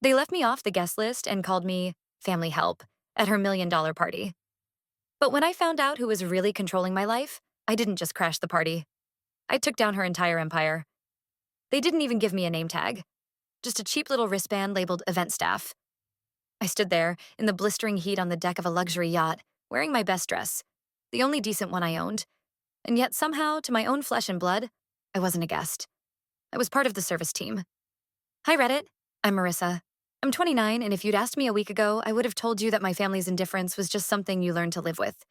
They left me off the guest list and called me family help at her $1 million party. But when I found out who was really controlling my life, I didn't just crash the party. I took down her entire empire. They didn't even give me a name tag, just a cheap little wristband labeled event staff. I stood there in the blistering heat on the deck of a luxury yacht, wearing my best dress, the only decent one I owned. And yet somehow, to my own flesh and blood, I wasn't a guest. I was part of the service team. Hi, Reddit. I'm Marissa. I'm 29, and if you'd asked me a week ago, I would have told you that my family's indifference was just something you learn to live with.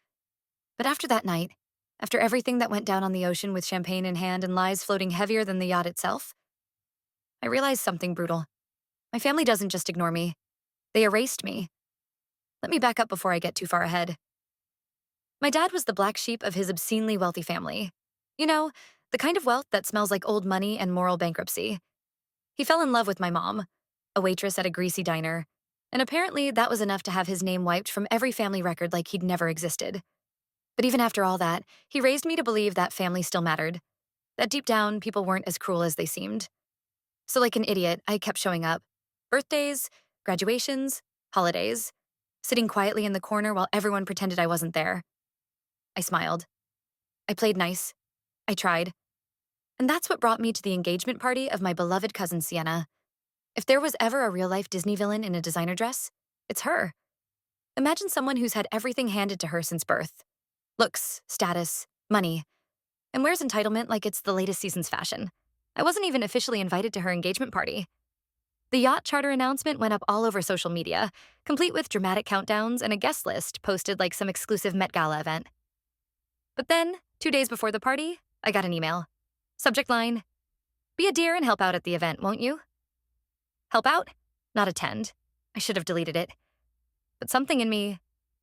But after that night, after everything that went down on the ocean with champagne in hand and lies floating heavier than the yacht itself, I realized something brutal. My family doesn't just ignore me. They erased me. Let me back up before I get too far ahead. My dad was the black sheep of his obscenely wealthy family. You know, the kind of wealth that smells like old money and moral bankruptcy. He fell in love with my mom, a waitress at a greasy diner, and apparently that was enough to have his name wiped from every family record like he'd never existed. But even after all that, he raised me to believe that family still mattered, that deep down, people weren't as cruel as they seemed. So like an idiot, I kept showing up. Birthdays, graduations, holidays, sitting quietly in the corner while everyone pretended I wasn't there. I smiled. I played nice. I tried. And that's what brought me to the engagement party of my beloved cousin Sienna. If there was ever a real-life Disney villain in a designer dress, it's her. Imagine someone who's had everything handed to her since birth. Looks, status, money, and wears entitlement like it's the latest season's fashion. I wasn't even officially invited to her engagement party. The yacht charter announcement went up all over social media, complete with dramatic countdowns and a guest list posted like some exclusive Met Gala event. But then, 2 days before the party, I got an email. Subject line, "Be a dear and help out at the event, won't you?" Help out? Not attend. I should have deleted it. But something in me,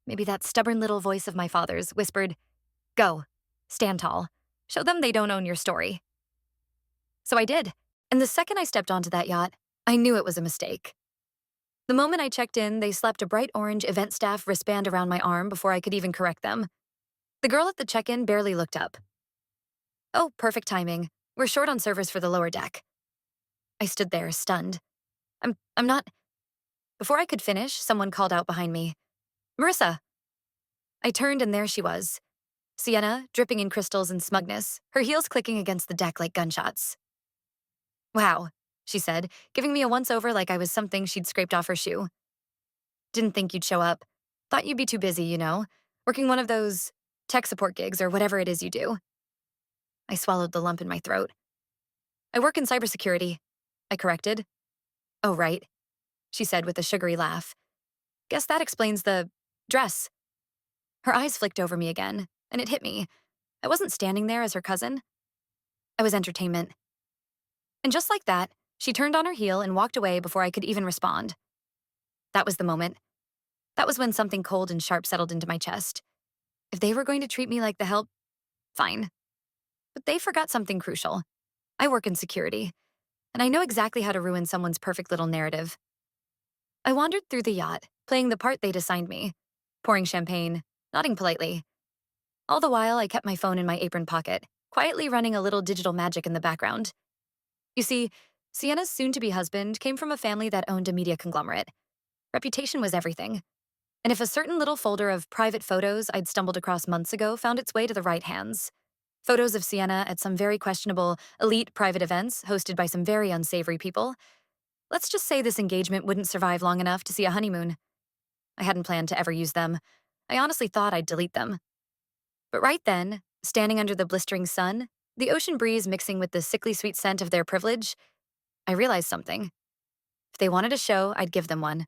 maybe that stubborn little voice of my father's, whispered, "Go. Stand tall. Show them they don't own your story." So I did. And the second I stepped onto that yacht, I knew it was a mistake. The moment I checked in, they slapped a bright orange event staff wristband around my arm before I could even correct them. The girl at the check-in barely looked up. "Oh, perfect timing. We're short on servers for the lower deck." I stood there, stunned. I'm not... Before I could finish, someone called out behind me. "Marissa!" I turned and there she was. Sienna, dripping in crystals and smugness, her heels clicking against the deck like gunshots. "Wow," she said, giving me a once-over like I was something she'd scraped off her shoe. "Didn't think you'd show up. Thought you'd be too busy, working one of those tech support gigs or whatever it is you do." I swallowed the lump in my throat. "I work in cybersecurity," I corrected. "Oh, right," she said with a sugary laugh. "Guess that explains the dress." Her eyes flicked over me again, and it hit me. I wasn't standing there as her cousin. I was entertainment. And just like that, she turned on her heel and walked away before I could even respond. That was the moment. That was when something cold and sharp settled into my chest. If they were going to treat me like the help, fine. But they forgot something crucial. I work in security, and I know exactly how to ruin someone's perfect little narrative. I wandered through the yacht, playing the part they'd assigned me, pouring champagne, nodding politely. All the while, I kept my phone in my apron pocket, quietly running a little digital magic in the background. You see, Sienna's soon-to-be husband came from a family that owned a media conglomerate. Reputation was everything. And if a certain little folder of private photos I'd stumbled across months ago found its way to the right hands, photos of Sienna at some very questionable, elite private events hosted by some very unsavory people, let's just say this engagement wouldn't survive long enough to see a honeymoon. I hadn't planned to ever use them. I honestly thought I'd delete them. But right then, standing under the blistering sun, the ocean breeze mixing with the sickly sweet scent of their privilege, I realized something. If they wanted a show, I'd give them one.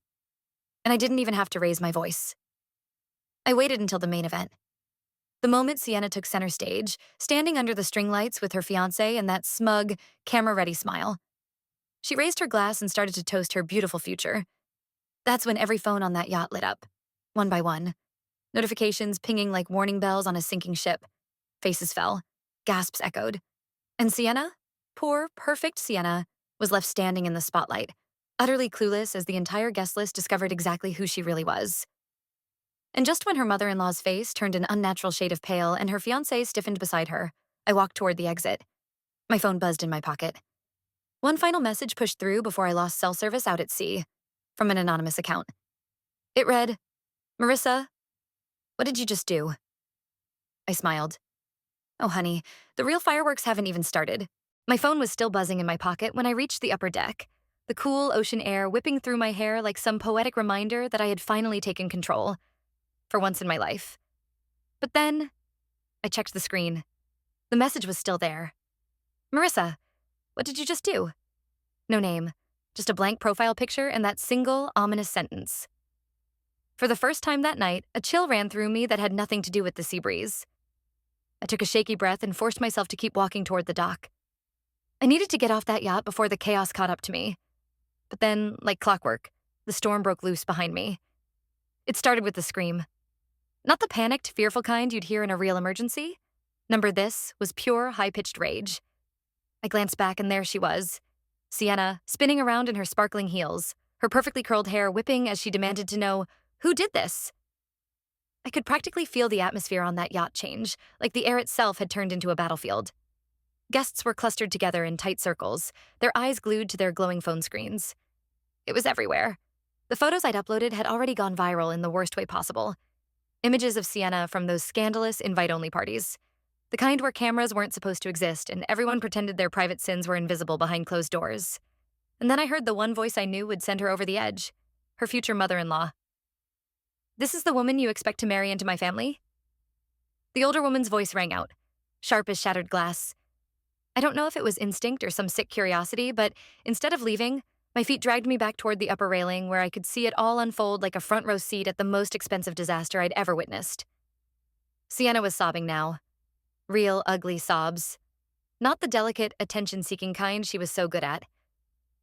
And I didn't even have to raise my voice. I waited until the main event. The moment Sienna took center stage, standing under the string lights with her fiancé and that smug, camera-ready smile. She raised her glass and started to toast her beautiful future. That's when every phone on that yacht lit up, one by one. Notifications pinging like warning bells on a sinking ship. Faces fell. Gasps echoed. And Sienna, poor, perfect Sienna, was left standing in the spotlight, utterly clueless as the entire guest list discovered exactly who she really was. And just when her mother-in-law's face turned an unnatural shade of pale and her fiancé stiffened beside her, I walked toward the exit. My phone buzzed in my pocket. One final message pushed through before I lost cell service out at sea. from an anonymous account. It read, "Marissa, what did you just do?" I smiled. Oh, honey, the real fireworks haven't even started. My phone was still buzzing in my pocket when I reached the upper deck, the cool ocean air whipping through my hair like some poetic reminder that I had finally taken control, for once in my life. But then, I checked the screen. The message was still there. "Marissa, what did you just do?" No name, just a blank profile picture and that single, ominous sentence. For the first time that night, a chill ran through me that had nothing to do with the sea breeze. I took a shaky breath and forced myself to keep walking toward the dock. I needed to get off that yacht before the chaos caught up to me. But then, like clockwork, the storm broke loose behind me. It started with a scream. Not the panicked, fearful kind you'd hear in a real emergency. Number this was pure, high-pitched rage. I glanced back and there she was, Sienna, spinning around in her sparkling heels, her perfectly curled hair whipping as she demanded to know, who did this? I could practically feel the atmosphere on that yacht change, like the air itself had turned into a battlefield. Guests were clustered together in tight circles, their eyes glued to their glowing phone screens. It was everywhere. The photos I'd uploaded had already gone viral in the worst way possible. Images of Sienna from those scandalous invite-only parties. The kind where cameras weren't supposed to exist and everyone pretended their private sins were invisible behind closed doors. And then I heard the one voice I knew would send her over the edge, her future mother-in-law. "This is the woman you expect to marry into my family?" The older woman's voice rang out, sharp as shattered glass. I don't know if it was instinct or some sick curiosity, but instead of leaving, my feet dragged me back toward the upper railing where I could see it all unfold like a front row seat at the most expensive disaster I'd ever witnessed. Sienna was sobbing now. Real, ugly sobs. Not the delicate, attention-seeking kind she was so good at.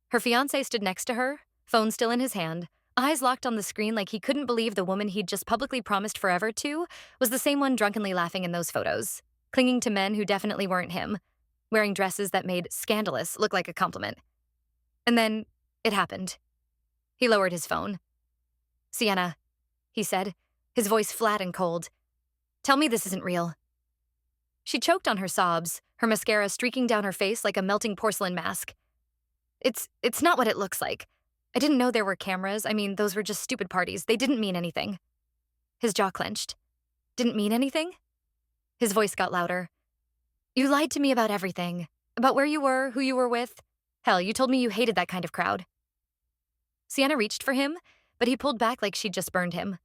Her fiancé stood next to her, phone still in his hand, eyes locked on the screen like he couldn't believe the woman he'd just publicly promised forever to was the same one drunkenly laughing in those photos, clinging to men who definitely weren't him, wearing dresses that made scandalous look like a compliment. And then, it happened. He lowered his phone. "Sienna," he said, his voice flat and cold. "Tell me this isn't real." She choked on her sobs, her mascara streaking down her face like a melting porcelain mask. It's not what it looks like. I didn't know there were cameras. I mean, those were just stupid parties. They didn't mean anything." His jaw clenched. "Didn't mean anything?" His voice got louder. "You lied to me about everything. About where you were, who you were with. Hell, you told me you hated that kind of crowd." Sienna reached for him, but he pulled back like she'd just burned him.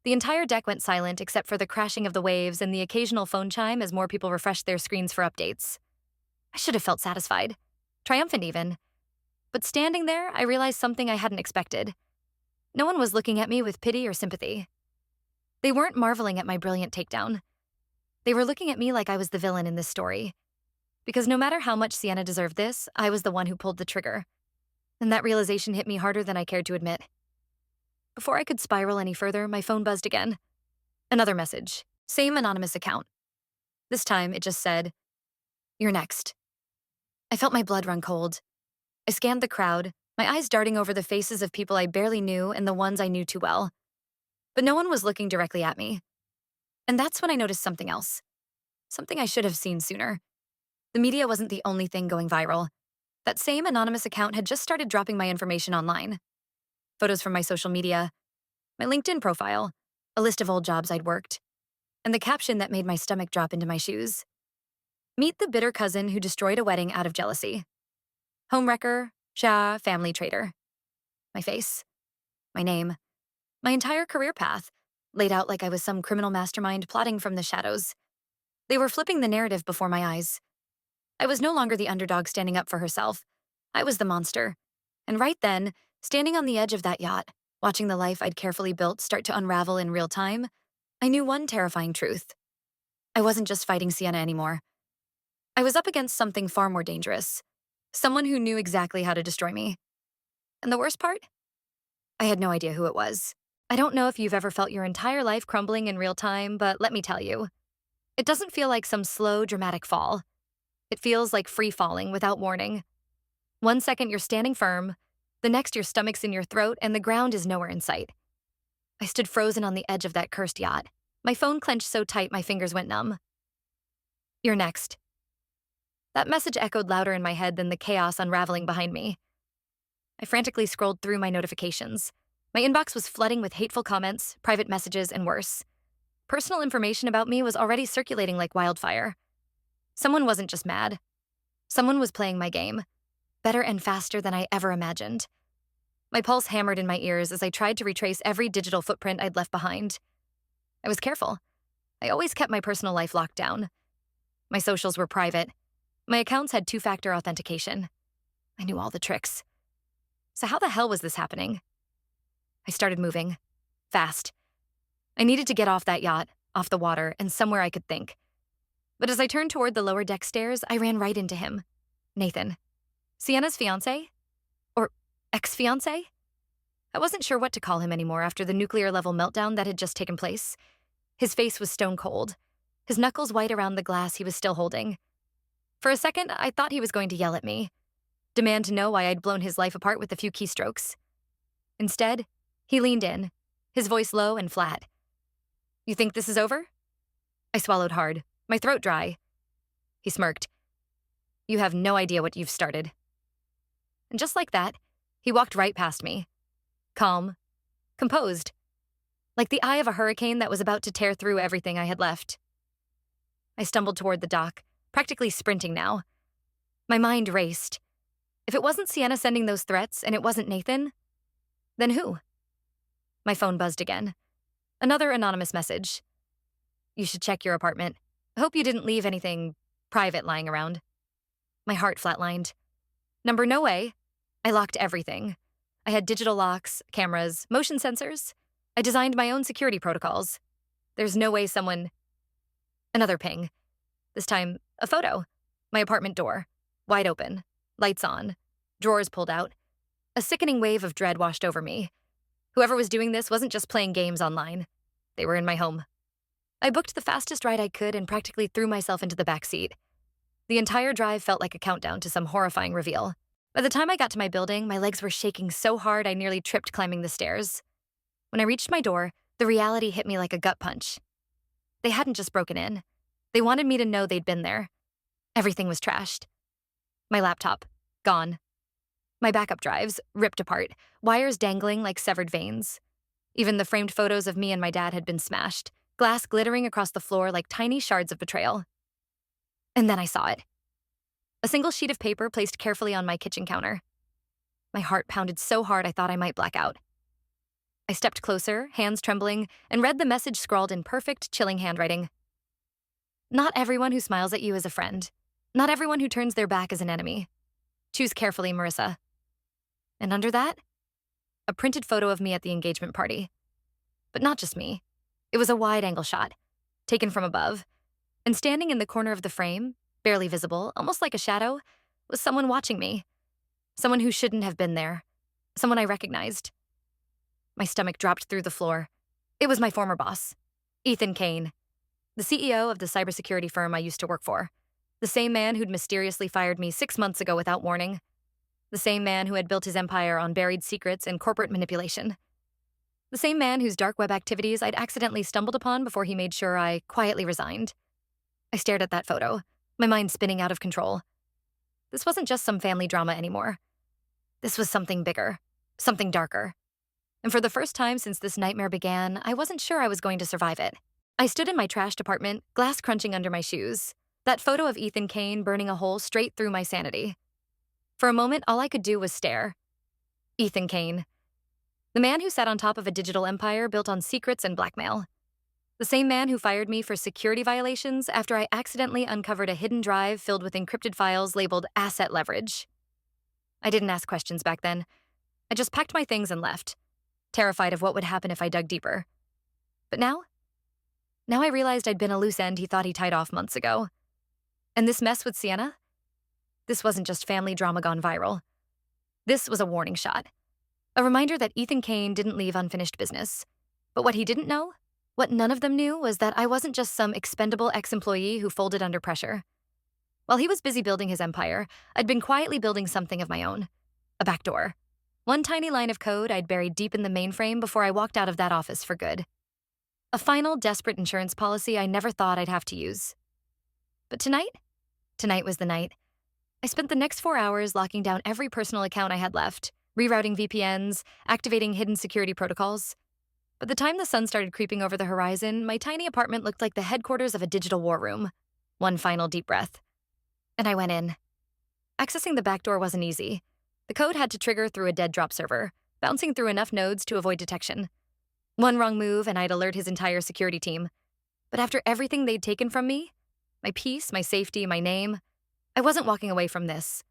The entire deck went silent except for the crashing of the waves and the occasional phone chime as more people refreshed their screens for updates. I should have felt satisfied. Triumphant even. But standing there, I realized something I hadn't expected. No one was looking at me with pity or sympathy. They weren't marveling at my brilliant takedown. They were looking at me like I was the villain in this story. Because no matter how much Sienna deserved this, I was the one who pulled the trigger. And that realization hit me harder than I cared to admit. Before I could spiral any further, my phone buzzed again. Another message. Same anonymous account. This time, it just said, "You're next." I felt my blood run cold. I scanned the crowd, my eyes darting over the faces of people I barely knew and the ones I knew too well. But no one was looking directly at me. And that's when I noticed something else. Something I should have seen sooner. The media wasn't the only thing going viral. That same anonymous account had just started dropping my information online. Photos from my social media, my LinkedIn profile, a list of old jobs I'd worked, and the caption that made my stomach drop into my shoes. "Meet the bitter cousin who destroyed a wedding out of jealousy. Homewrecker, family traitor." My face, my name, my entire career path, laid out like I was some criminal mastermind plotting from the shadows. They were flipping the narrative before my eyes. I was no longer the underdog standing up for herself. I was the monster. And right then, standing on the edge of that yacht, watching the life I'd carefully built start to unravel in real time, I knew one terrifying truth. I wasn't just fighting Sienna anymore. I was up against something far more dangerous. Someone who knew exactly how to destroy me. And the worst part? I had no idea who it was. I don't know if you've ever felt your entire life crumbling in real time, but let me tell you, it doesn't feel like some slow, dramatic fall. It feels like free falling without warning. 1 second you're standing firm, the next your stomach's in your throat and the ground is nowhere in sight. I stood frozen on the edge of that cursed yacht. My phone clenched so tight my fingers went numb. "You're next." That message echoed louder in my head than the chaos unraveling behind me. I frantically scrolled through my notifications. My inbox was flooding with hateful comments, private messages, and worse. Personal information about me was already circulating like wildfire. Someone wasn't just mad. Someone was playing my game, better and faster than I ever imagined. My pulse hammered in my ears as I tried to retrace every digital footprint I'd left behind. I was careful. I always kept my personal life locked down. My socials were private. My accounts had two-factor authentication. I knew all the tricks. So how the hell was this happening? I started moving. Fast. I needed to get off that yacht, off the water, and somewhere I could think. But as I turned toward the lower deck stairs, I ran right into him. Nathan. Sienna's fiancé? Or ex-fiancé? I wasn't sure what to call him anymore after the nuclear-level meltdown that had just taken place. His face was stone cold, his knuckles white around the glass he was still holding. For a second, I thought he was going to yell at me, demand to know why I'd blown his life apart with a few keystrokes. Instead, he leaned in, his voice low and flat. "You think this is over?" I swallowed hard, my throat dry. He smirked. "You have no idea what you've started." And just like that, he walked right past me. Calm, composed, like the eye of a hurricane that was about to tear through everything I had left. I stumbled toward the dock, practically sprinting now. My mind raced. If it wasn't Sienna sending those threats and it wasn't Nathan, then who? My phone buzzed again. Another anonymous message. "You should check your apartment. I hope you didn't leave anything private lying around." My heart flatlined. Number no way. I locked everything. I had digital locks, cameras, motion sensors. I designed my own security protocols. There's no way someone... Another ping. This time, a photo. My apartment door. Wide open. Lights on. Drawers pulled out. A sickening wave of dread washed over me. Whoever was doing this wasn't just playing games online. They were in my home. I booked the fastest ride I could and practically threw myself into the back seat. The entire drive felt like a countdown to some horrifying reveal. By the time I got to my building, my legs were shaking so hard I nearly tripped climbing the stairs. When I reached my door, the reality hit me like a gut punch. They hadn't just broken in. They wanted me to know they'd been there. Everything was trashed. My laptop, gone. My backup drives, ripped apart, wires dangling like severed veins. Even the framed photos of me and my dad had been smashed, glass glittering across the floor like tiny shards of betrayal. And then I saw it. A single sheet of paper placed carefully on my kitchen counter. My heart pounded so hard I thought I might black out. I stepped closer, hands trembling, and read the message scrawled in perfect, chilling handwriting. "Not everyone who smiles at you is a friend. Not everyone who turns their back is an enemy. Choose carefully, Marissa." And under that, a printed photo of me at the engagement party. But not just me. It was a wide-angle shot, taken from above. And standing in the corner of the frame, barely visible, almost like a shadow, was someone watching me. Someone who shouldn't have been there. Someone I recognized. My stomach dropped through the floor. It was my former boss, Ethan Kane, the CEO of the cybersecurity firm I used to work for. The same man who'd mysteriously fired me 6 months ago without warning. The same man who had built his empire on buried secrets and corporate manipulation. The same man whose dark web activities I'd accidentally stumbled upon before he made sure I quietly resigned. I stared at that photo, my mind spinning out of control. This wasn't just some family drama anymore. This was something bigger, something darker. And for the first time since this nightmare began, I wasn't sure I was going to survive it. I stood in my trashed apartment, glass crunching under my shoes, that photo of Ethan Kane burning a hole straight through my sanity. For a moment, all I could do was stare. Ethan Kane. The man who sat on top of a digital empire built on secrets and blackmail. The same man who fired me for security violations after I accidentally uncovered a hidden drive filled with encrypted files labeled asset leverage. I didn't ask questions back then. I just packed my things and left, terrified of what would happen if I dug deeper. But now I realized I'd been a loose end he thought he tied off months ago. And this mess with Sienna? This wasn't just family drama gone viral. This was a warning shot. A reminder that Ethan Kane didn't leave unfinished business. But what he didn't know, what none of them knew, was that I wasn't just some expendable ex-employee who folded under pressure. While he was busy building his empire, I'd been quietly building something of my own. A backdoor. One tiny line of code I'd buried deep in the mainframe before I walked out of that office for good. A final, desperate insurance policy I never thought I'd have to use. But tonight was the night. I spent the next 4 hours locking down every personal account I had left, rerouting VPNs, activating hidden security protocols. By the time the sun started creeping over the horizon, my tiny apartment looked like the headquarters of a digital war room. One final deep breath. And I went in. Accessing the back door wasn't easy. The code had to trigger through a dead drop server, bouncing through enough nodes to avoid detection. One wrong move and I'd alert his entire security team. But after everything they'd taken from me, my peace, my safety, my name, I wasn't walking away from this.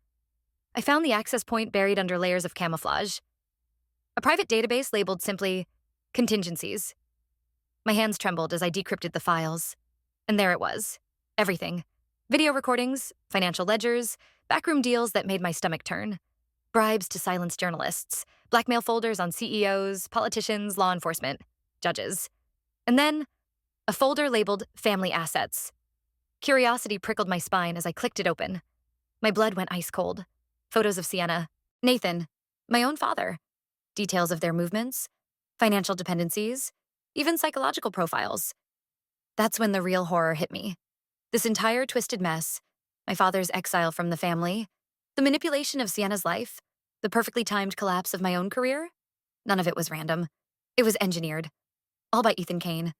I found the access point buried under layers of camouflage. A private database labeled simply contingencies. My hands trembled as I decrypted the files. And there it was. Everything. Video recordings, financial ledgers, backroom deals that made my stomach turn. Bribes to silence journalists, blackmail folders on CEOs, politicians, law enforcement, judges. And then, a folder labeled Family Assets. Curiosity prickled my spine as I clicked it open. My blood went ice cold. Photos of Sienna, Nathan, my own father. Details of their movements, financial dependencies, even psychological profiles. That's when the real horror hit me. This entire twisted mess, my father's exile from the family, the manipulation of Sienna's life, the perfectly timed collapse of my own career, none of it was random. It was engineered. All by Ethan Kane.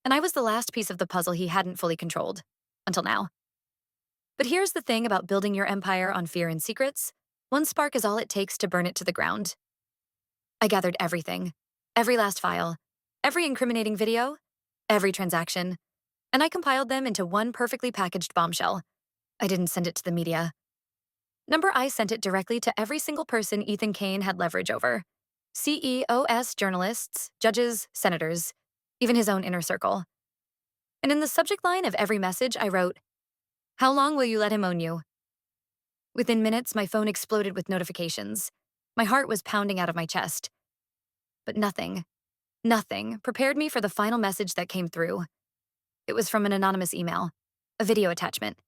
And I was the last piece of the puzzle he hadn't fully controlled. Until now. But here's the thing about building your empire on fear and secrets. One spark is all it takes to burn it to the ground. I gathered everything. Every last file. Every incriminating video. Every transaction. And I compiled them into one perfectly packaged bombshell. I didn't send it to the media. I sent it directly to every single person Ethan Kane had leverage over. CEOs, journalists, judges, senators, even his own inner circle. And in the subject line of every message, I wrote, "How long will you let him own you?" Within minutes, my phone exploded with notifications. My heart was pounding out of my chest. But nothing prepared me for the final message that came through. It was from an anonymous email, a video attachment.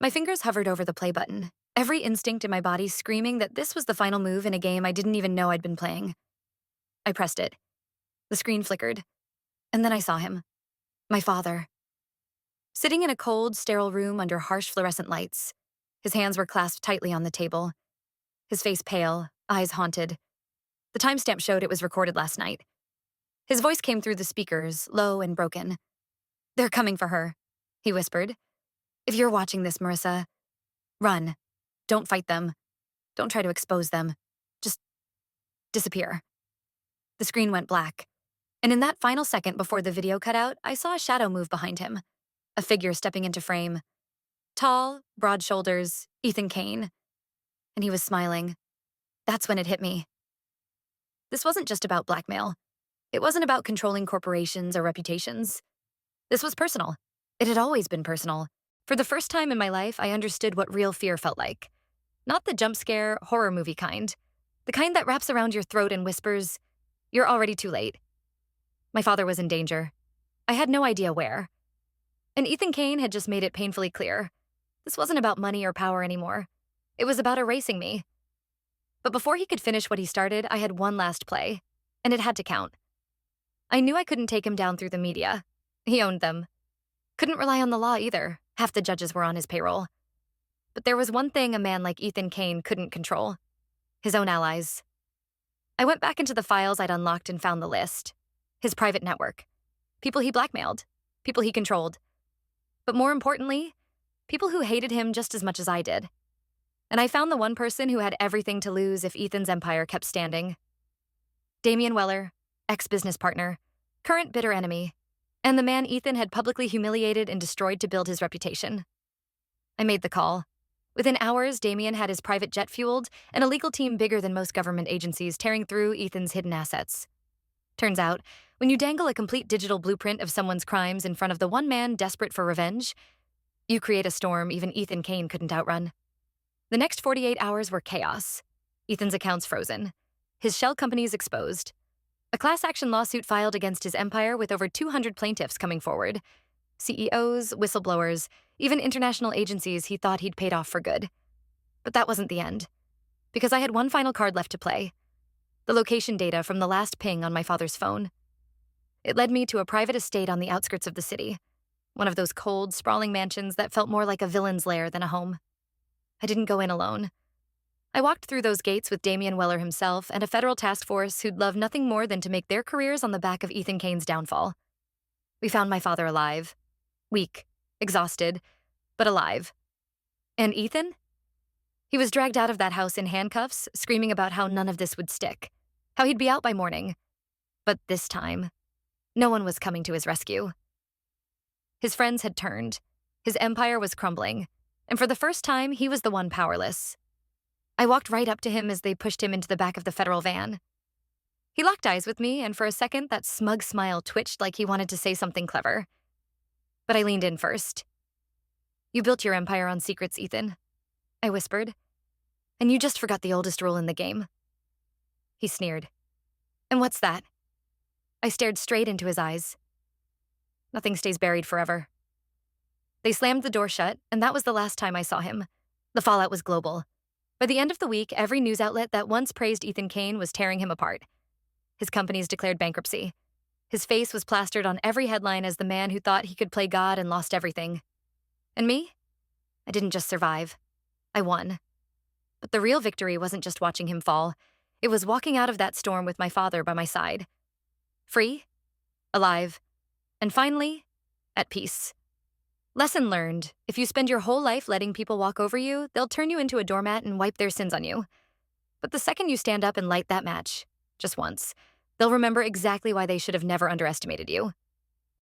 My fingers hovered over the play button, every instinct in my body screaming that this was the final move in a game I didn't even know I'd been playing. I pressed it. The screen flickered. And then I saw him. My father. Sitting in a cold, sterile room under harsh fluorescent lights. His hands were clasped tightly on the table. His face pale, eyes haunted. The timestamp showed it was recorded last night. His voice came through the speakers, low and broken. "They're coming for her," he whispered. "If you're watching this, Marissa, run. Don't fight them. Don't try to expose them. Just disappear." The screen went black. And in that final second before the video cut out, I saw a shadow move behind him. A figure stepping into frame. Tall, broad shoulders, Ethan Kane. And he was smiling. That's when it hit me. This wasn't just about blackmail. It wasn't about controlling corporations or reputations. This was personal. It had always been personal. For the first time in my life, I understood what real fear felt like. Not the jump scare, horror movie kind. The kind that wraps around your throat and whispers, "You're already too late." My father was in danger. I had no idea where. And Ethan Kane had just made it painfully clear. This wasn't about money or power anymore. It was about erasing me. But before he could finish what he started, I had one last play. And it had to count. I knew I couldn't take him down through the media. He owned them. Couldn't rely on the law either. Half the judges were on his payroll. But there was one thing a man like Ethan Kane couldn't control. His own allies. I went back into the files I'd unlocked and found the list. His private network. People he blackmailed. People he controlled. But more importantly, people who hated him just as much as I did. And I found the one person who had everything to lose if Ethan's empire kept standing. Damian Weller, ex-business partner, current bitter enemy, and the man Ethan had publicly humiliated and destroyed to build his reputation. I made the call. Within hours, Damian had his private jet fueled and a legal team bigger than most government agencies tearing through Ethan's hidden assets. Turns out, when you dangle a complete digital blueprint of someone's crimes in front of the one man desperate for revenge, you create a storm even Ethan Kane couldn't outrun. The next 48 hours were chaos. Ethan's accounts frozen. His shell companies exposed. A class action lawsuit filed against his empire with over 200 plaintiffs coming forward. CEOs, whistleblowers, even international agencies he thought he'd paid off for good. But that wasn't the end. Because I had one final card left to play. The location data from the last ping on my father's phone. It led me to a private estate on the outskirts of the city. One of those cold, sprawling mansions that felt more like a villain's lair than a home. I didn't go in alone. I walked through those gates with Damian Weller himself and a federal task force who'd love nothing more than to make their careers on the back of Ethan Kane's downfall. We found my father alive. Weak, exhausted, but alive. And Ethan? He was dragged out of that house in handcuffs, screaming about how none of this would stick, how he'd be out by morning. But this time, no one was coming to his rescue. His friends had turned. His empire was crumbling. And for the first time, he was the one powerless. I walked right up to him as they pushed him into the back of the federal van. He locked eyes with me, and for a second, that smug smile twitched like he wanted to say something clever. But I leaned in first. "You built your empire on secrets, Ethan," I whispered. "And you just forgot the oldest rule in the game." He sneered. "And what's that?" I stared straight into his eyes. "Nothing stays buried forever." They slammed the door shut, and that was the last time I saw him. The fallout was global. By the end of the week, every news outlet that once praised Ethan Kane was tearing him apart. His companies declared bankruptcy. His face was plastered on every headline as the man who thought he could play God and lost everything. And me? I didn't just survive. I won. But the real victory wasn't just watching him fall. It was walking out of that storm with my father by my side. Free, alive, and finally, at peace. Lesson learned: if you spend your whole life letting people walk over you, they'll turn you into a doormat and wipe their sins on you. But the second you stand up and light that match, just once, they'll remember exactly why they should have never underestimated you.